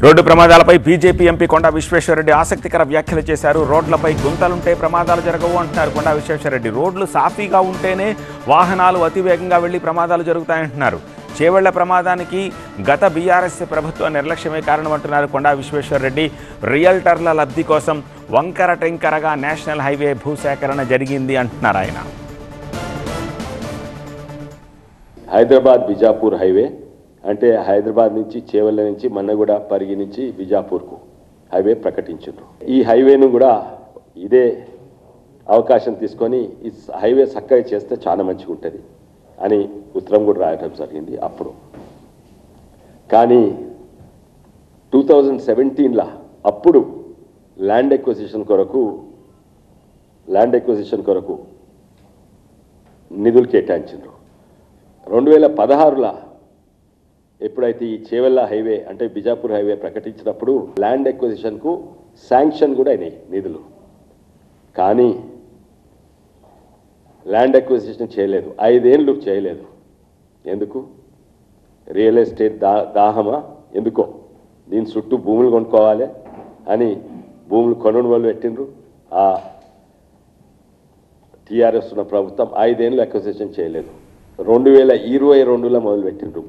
Road ప్రమాదాలపై BJP MP కొండా విశ్వేశ్వరరెడ్డి ఆసక్తికర వ్యాఖ్యలు చేశారు. రోడ్లపై గుంతలుంటే ప్రమాదాలు జరగవు అంటున్నారు కొండా విశ్వేశ్వరరెడ్డి. రోడ్లు సాఫీగా ఉంటేనే వాహనాలు అతివేగంగా వెళ్లి ప్రమాదాలు జరుగుతాయంటున్నారు. చేవెళ్ల ప్రమాదానికి గత బీఆర్ఎస్ ప్రభుత్వ నిర్లక్ష్యమే కారణమంటున్నారు కొండా విశ్వేశ్వరరెడ్డి. రియల్టర్ల లబ్ధి కోసం వంకర టెంకరగా నేషనల్ హైవే భూసేకరణ జరిగింది అంటున్నారు ఆయన. హైదరాబాద్ బిజాపూర్ హైవే అంటే హైదరాబాద్ నుంచి చేవెళ్ళ నుంచి మన్నగూడ పరిగి నుంచి బిజాపూర్కు హైవే ప్రకటించారు. ఈ హైవేను కూడా ఇదే అవకాశం తీసుకొని ఈ హైవే చక్కగా చేస్తే చాలా మంచిగా ఉంటుంది అని ఉత్తరం కూడా రాయడం జరిగింది అప్పుడు. కానీ 2017లో అప్పుడు ల్యాండ్ ఎక్విజిషన్ కొరకు నిధులు కేటాయించారు. 2016లో ఎప్పుడైతే ఈ చేవెళ్ళ హైవే అంటే బిజాపూర్ హైవే ప్రకటించినప్పుడు ల్యాండ్ ఎక్విజిషన్కు శాంక్షన్ కూడా అయినాయి నిధులు. కానీ ల్యాండ్ ఎక్విజిషన్ చేయలేదు, 5 ఏళ్ళు చేయలేదు. ఎందుకు? రియల్ ఎస్టేట్ దాహమా? ఎందుకో దీని చుట్టూ భూములు కొనుక్కోవాలి అని భూములు కొనుగోలు పెట్టిండ్రు. ఆ టీఆర్ఎస్ ఉన్న ప్రభుత్వం 5 ఏళ్ళు ఎక్విజిషన్ చేయలేదు. 2022లో మొదలుపెట్టిండ్రు.